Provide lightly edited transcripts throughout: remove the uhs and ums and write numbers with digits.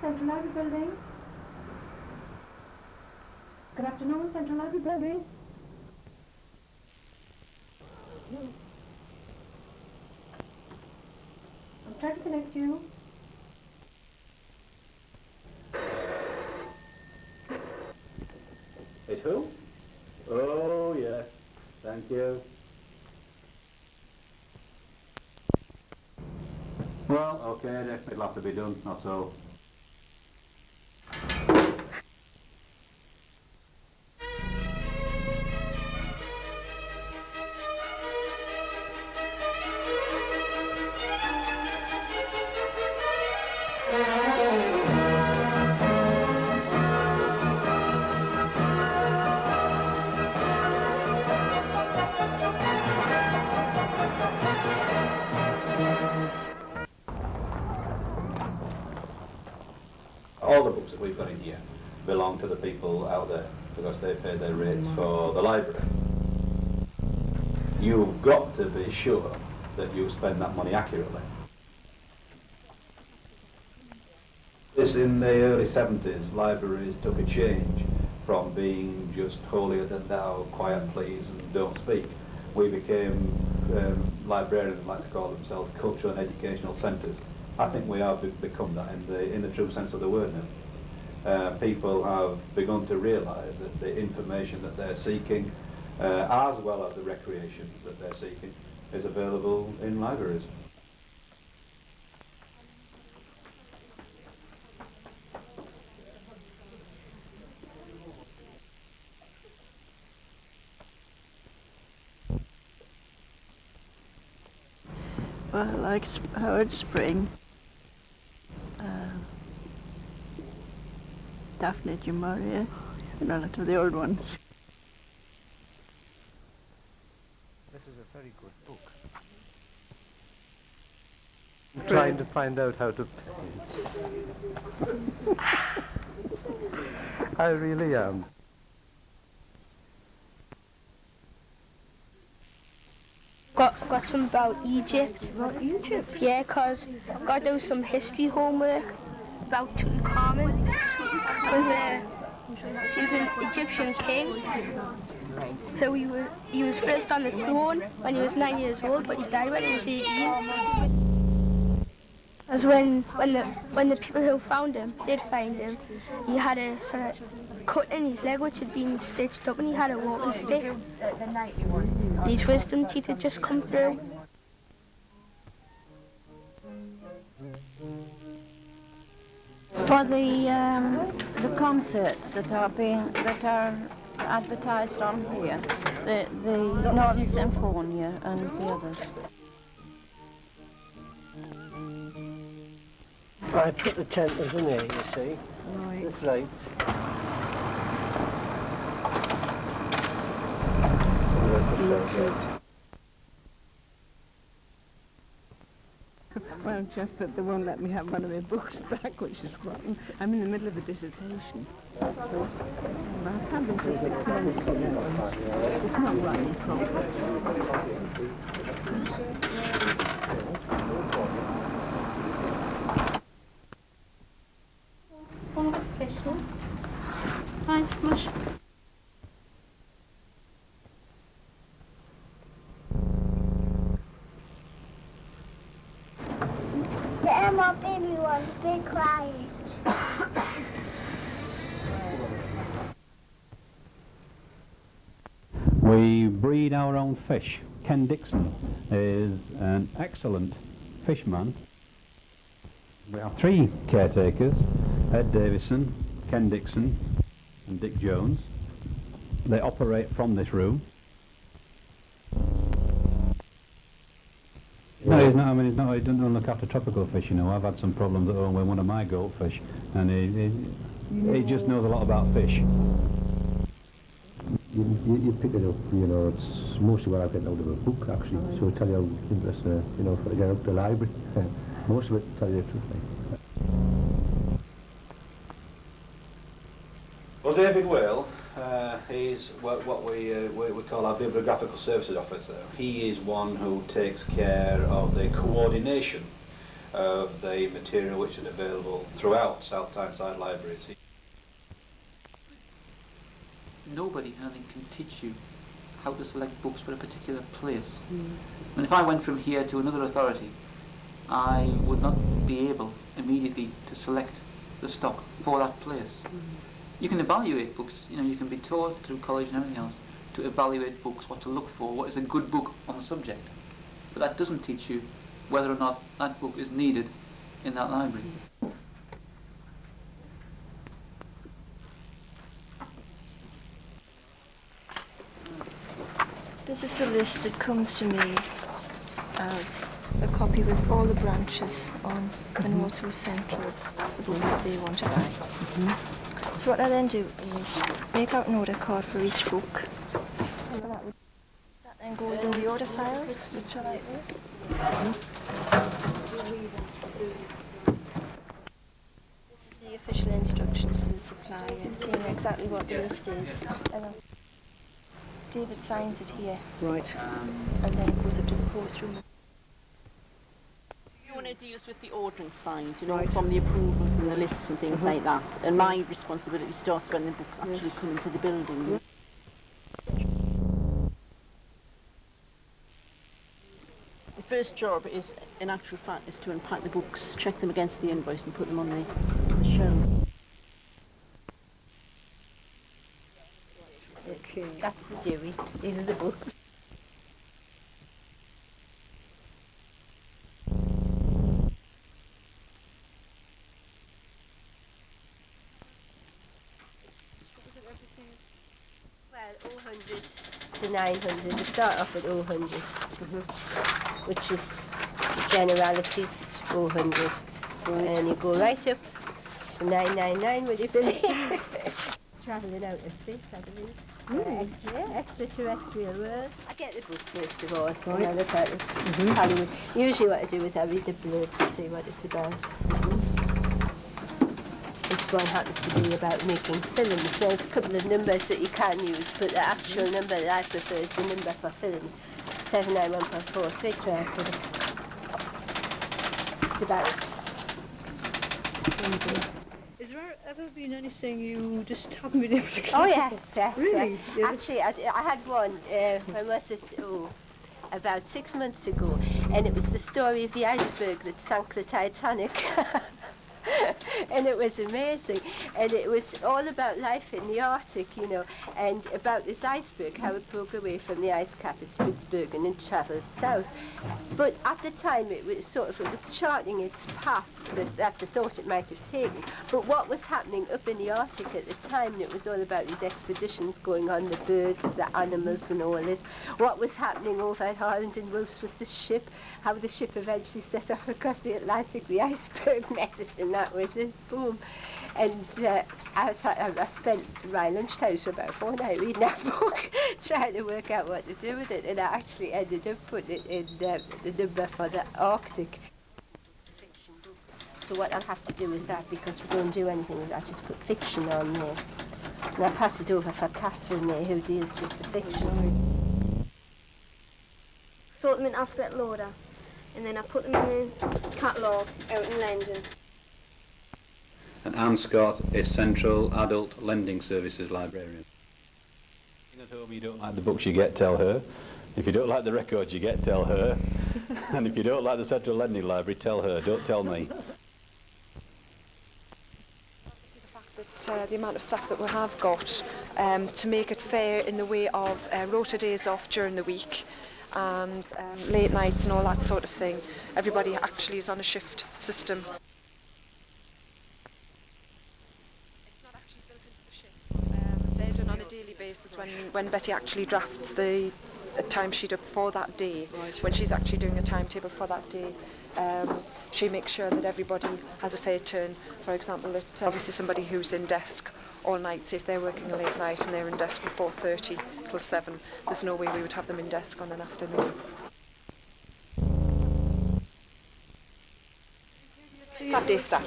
Central Library Building. Good afternoon, Central Library Building. I'm trying to connect you. It's who? Oh, yes. Thank you. Well, okay, it'll have to be done, not so. All the books that we've got in here belong to the people out there because they pay their rates for the library. You've got to be sure that you spend that money accurately. This in the early 70s, libraries took a change from being just holier than thou, quiet please and don't speak. We became librarians like to call themselves cultural and educational centres. I think we have become that in the true sense of the word now. People have begun to realise that the information that they're seeking, as well as the recreation that they're seeking, is available in libraries. Well, I like Howard Spring, Daphne du Maurier, and a lot of the old ones. This is a very good book. I'm trying to find out how to paint. I really am. Got some about Egypt. About Egypt? Yeah, because got to do some history homework about Tutankhamun. He was an Egyptian king who he was first on the throne when he was 9 years old, but he died when he was 18. As when the people who found him did find him, he had a sort of cut in his leg which had been stitched up, and he had a walking stick. His wisdom teeth had just come through. For the concerts that are advertised on here, the Northern Symphonia and the others. I put the tent in here, you see. Right. There's lights. Well, just that they won't let me have one of their books back, which is rotten. I'm in the middle of a dissertation. So, I've had them for 6 months, you know. It's not running properly. Thanks much. The Emma baby was big quiet. We breed our own fish. Ken Dixon is an excellent fishman. We have 3 caretakers, Ed Davison, Ken Dixon and Dick Jones. They operate from this room. No, he's not. I mean, he doesn't look after tropical fish. You know, I've had some problems at home with one of my goldfish, and he just knows a lot about fish. You pick it up. You know, it's mostly what I've gotten out of a book, actually. So it'll tell you how interesting, you know, for to get out the library. Most of it tell you the truth. Well, David Whale, he's what we call our bibliographical services officer. He is one who takes care of the coordination of the material which is available throughout South Tyneside libraries. Nobody, I think, can teach you how to select books for a particular place. And if I went from here to another authority, I would not be able immediately to select the stock for that place. You can evaluate books, you know, you can be taught through college and everything else to evaluate books, what to look for, what is a good book on the subject. But that doesn't teach you whether or not that book is needed in that library. This is the list that comes to me as a copy with all the branches on and also centres, the books that they want to buy. So what I then do is make out an order card for each book. That then goes in the order files, which are like this. This is the official instructions to the supplier, saying exactly what the list is. David signs it here. Right. And then it goes up to the post room. You want to deal with the ordering side, you know, from the approvals and the lists and things like that. And my responsibility starts when the books actually come into the building. The first job is, in actual fact, is to unpack the books, check them against the invoice and put them on the shelf. Okay. That's the jury. These are the books. Well, 000 to 900. We start off at 000, which is the generalities 000. And you go right up to 999, will you believe? Travelling out of space, I believe. Extraterrestrial words. I get the book first of all, and I look at it. Hollywood. Usually what I do is I read the blurb to see what it's about. This one happens to be about making films. There's a couple of numbers that you can use, but the actual number that I prefer is the number for films. 791.4, 312. Just about it. Is there ever been anything you just haven't been able to classify? Oh yes. Really? Yeah. Actually, I had one, when was it? About 6 months ago, and it was the story of the iceberg that sank the Titanic. And it was amazing, and it was all about life in the Arctic, you know, and about this iceberg, how it broke away from the ice cap at Spitsbergen and travelled south. But at the time it was charting its path that they thought it might have taken. But what was happening up in the Arctic at the time, and it was all about these expeditions going on, the birds, the animals and all this, what was happening over at Holland and Wolf's with the ship, how the ship eventually set off across the Atlantic, the iceberg met it, and that was it, boom. And I spent my lunchtimes for about a fortnight reading that book, trying to work out what to do with it, and I actually ended up putting it in the number for the Arctic. So what I'll have to do with that, because we don't do anything with that, just put fiction on there. And I'll pass it over for Catherine there, who deals with the fiction. Sort them in alphabetical order, and then I put them in the catalogue out in London. And Anne Scott is Central Adult Lending Services Librarian. At home you don't like the books you get, tell her. If you don't like the records you get, tell her. And if you don't like the Central Lending Library, tell her, don't tell me. Obviously the fact that the amount of staff that we have got, to make it fair in the way of rota days off during the week and late nights and all that sort of thing. Everybody actually is on a shift system. It's done on a daily basis when Betty actually drafts a timesheet up for that day. Right. When she's actually doing a timetable for that day, she makes sure that everybody has a fair turn. For example, that obviously somebody who's in desk all night, say if they're working a late night and they're in desk from 4:30 till 7, there's no way we would have them in desk on an afternoon. Saturday staff,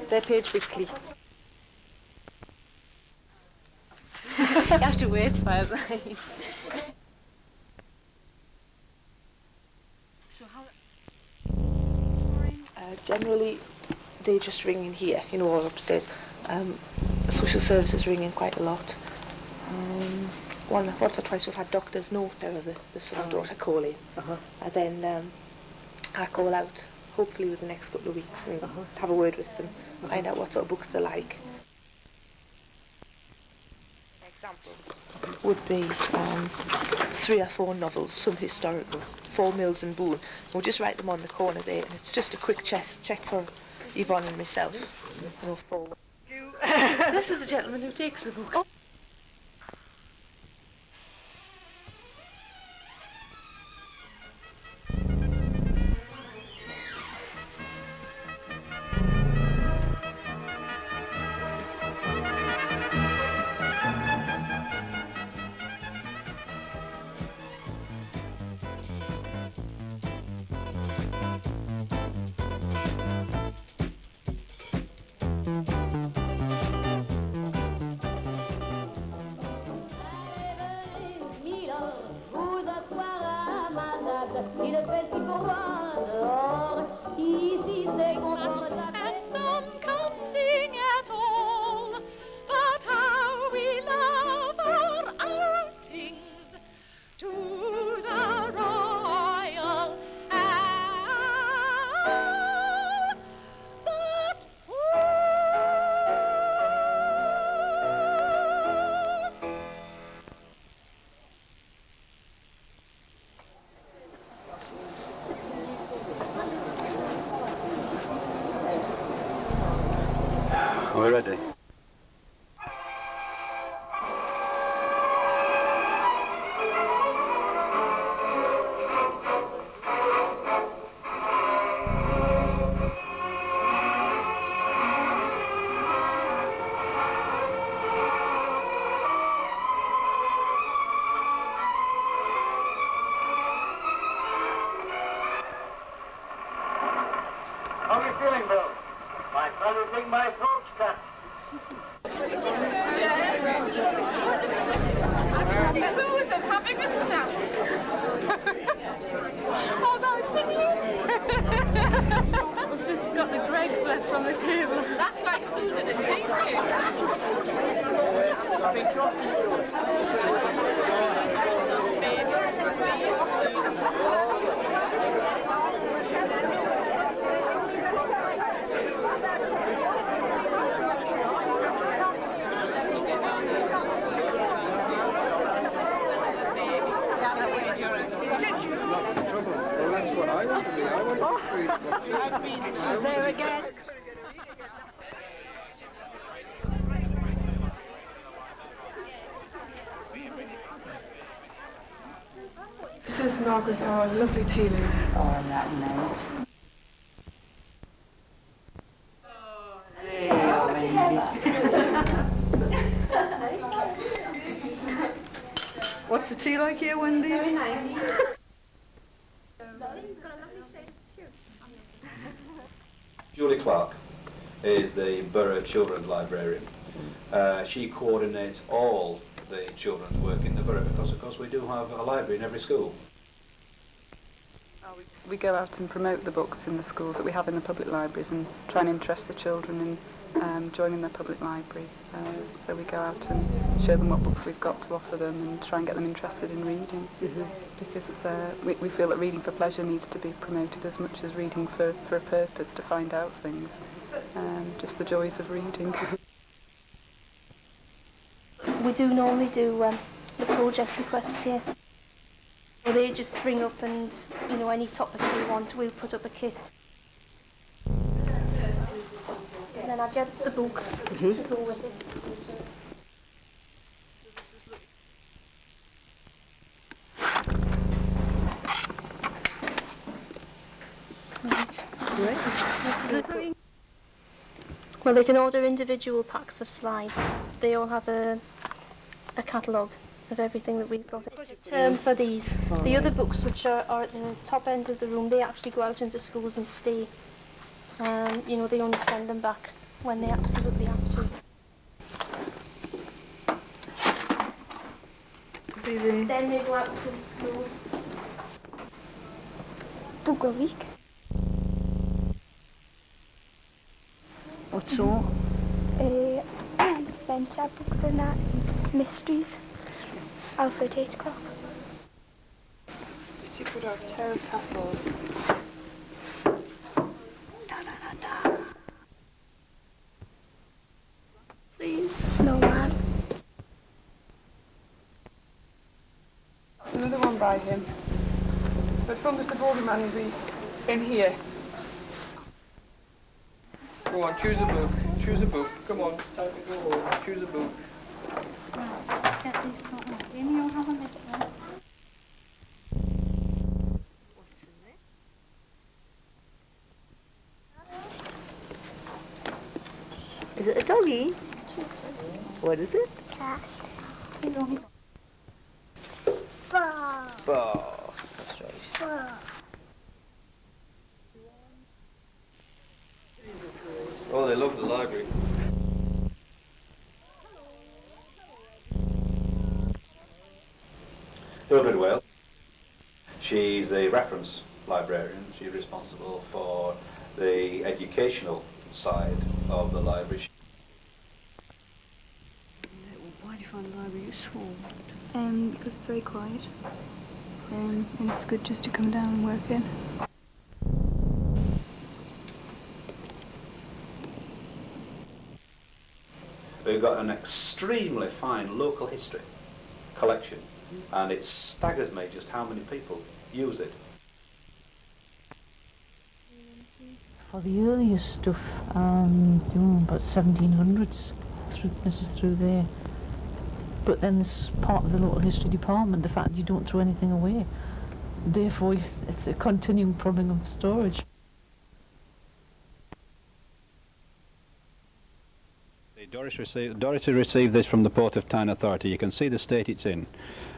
they're paid weekly. You have to wait for it. So how Generally, they just ring in here, you know, or upstairs. Social services ring in quite a lot. Once or twice we've had doctors know there was the son or daughter call in. And then I call out, hopefully within the next couple of weeks, and have a word with them, find out what sort of books they like. An example would be 3 or 4 novels, some historical, 4 Mills and Boon. We'll just write them on the corner there, and it's just a quick check for Yvonne and myself. You know, 4. This is a gentleman who takes the books. Il fait si pour moi dehors, ici c'est confortable. And some can't sing at all, but how we love our outings to the Royal Albert We're ready. How are you feeling, Bill? My brother think my throat's cut. Susan having a snap. Oh no, Timmy! We've just got the dregs left from the table. That's like Susan and That's the trouble. Well, that's what I want to be. I want to be free. She's there again. This is Margaret, our lovely tea lady. Oh, that nice. What's the tea like here, Wendy? Very nice. Julie Clark is the Borough Children's Librarian. She coordinates all the children's work in the borough because, of course, we do have a library in every school. We go out and promote the books in the schools that we have in the public libraries and try and interest the children in joining the public library. So we go out and show them what books we've got to offer them and try and get them interested in reading. Because we feel that reading for pleasure needs to be promoted as much as reading for a purpose, to find out things. Just the joys of reading. We do normally do the project requests here. Or they just ring up and, you know, any topic they want, we'll put up a kit. And then I get the books to go with it. Right. Great. This is it. Well, they can order individual packs of slides. They all have a catalogue of everything that we've got. For these. The other books, which are at the top end of the room, they actually go out into schools and stay. You know, they only send them back when they absolutely have to. Then they go out to the school. Book a week. What sort? Adventure books and that, mysteries. Alfred Hitchcock. The Secret of Terror Castle. Please, Snowman. There's another one by him. But Fungus the Boulderman will be in here. Go on, choose a book. Choose a book. Come on, it's time to go home. Choose a book. Let's get this sorted. Amy, you'll have on this one. What's in there? Is it a doggy? What is it? Cat. He's only... Oh, that's right. Oh, they love the library. Hildred Whale. She's a reference librarian. She's responsible for the educational side of the library. Why do you find the library useful? Because it's very quiet. And it's good just to come down and work in. We've got an extremely fine local history collection, and it staggers me just how many people use it. For the earlier stuff, about 1700s, this is through there. But then this part of the local history department, the fact you don't throw anything away. Therefore, it's a continuing problem of storage. Doris received this from the Port of Tyne Authority. You can see the state it's in.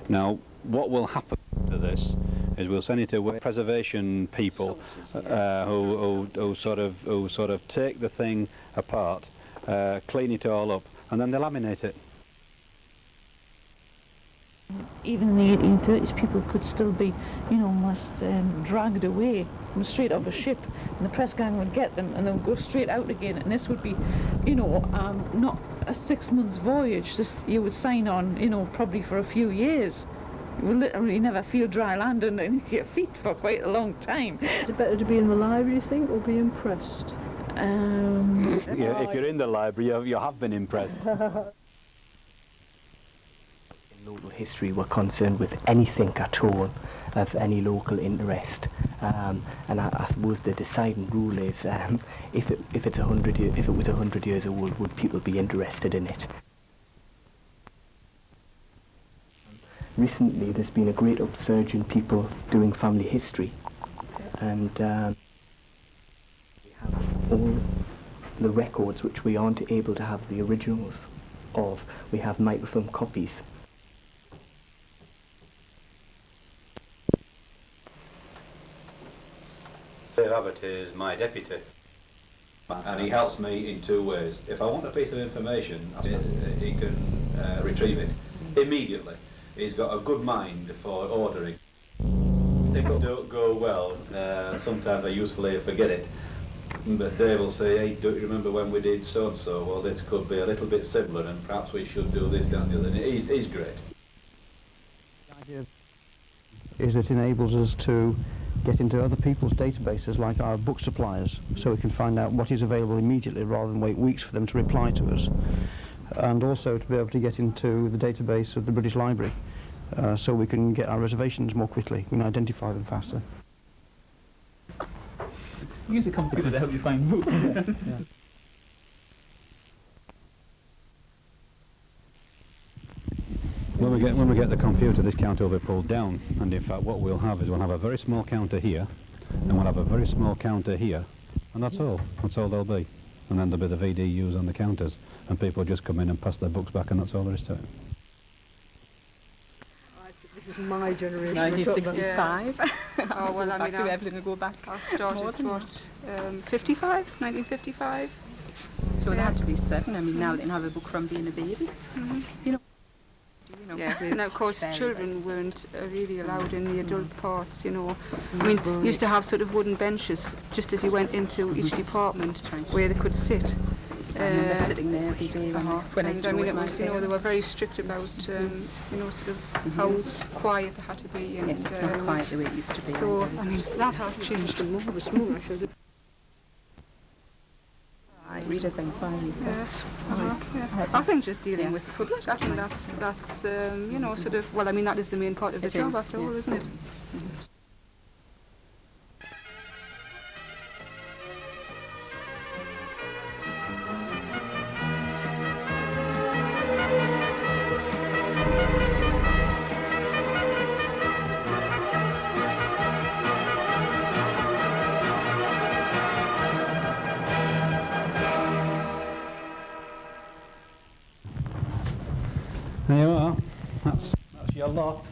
Now, what will happen to this is we'll send it to preservation people who sort of take the thing apart, clean it all up, and then they laminate it. Even in the 1830s, people could still be, almost dragged away from straight off a ship, and the press gang would get them, and they would go straight out again. And this would be, not a 6 months voyage. This you would sign on, probably for a few years. You would literally never feel dry land underneath your feet for quite a long time. Is it better to be in the library, you think, or be impressed? Yeah, if you're in the library, you have been impressed. Local history, we're concerned with anything at all of any local interest, and I suppose the deciding rule is if it was 100 years old, would people be interested in it? Recently, there's been a great upsurge in people doing family history, and we have all the records which we aren't able to have the originals of. We have microfilm copies. Abbott is my deputy, and he helps me in two ways. If I want a piece of information, he can retrieve it immediately. He's got a good mind for ordering. Things don't go well, sometimes I usefully forget it, but Dave will say, hey, don't you remember when we did so-and-so? Well, this could be a little bit similar, and perhaps we should do this, that and the other. And he's great. The idea is it enables us to get into other people's databases, like our book suppliers, so we can find out what is available immediately rather than wait weeks for them to reply to us, and also to be able to get into the database of the British Library, so we can get our reservations more quickly, we can identify them faster. Use a computer to help you find books. Yeah. When we get the computer, this counter will be pulled down, and in fact what we'll have is we'll have a very small counter here, and we'll have a very small counter here, and that's all there'll be. And then there'll be the VDUs on the counters, and people just come in and pass their books back, and that's all there is to it. This is my generation. 1965. Oh, well, I mean, back to Evelyn, we'll go back. I started, what, 55? 1955? So they had to be 7. I mean, now they can have a book from being a baby. Mm-hmm. Yes, and of course children weren't really allowed in the adult parts, I mean, used to have sort of wooden benches just as you went into each department where they could sit. I remember sitting there every day when I used to I mean, work it my was, you know, they were very strict about, you know, sort of how quiet they had to be. And, yes, it's not quite the way it used to be. So, I mean, that has changed. Readers' inquiries. Yes. I think just dealing with the public, I think that's you know, sort of, well, I mean, that is the main part of the job after all, isn't it? There you are. That's your lot.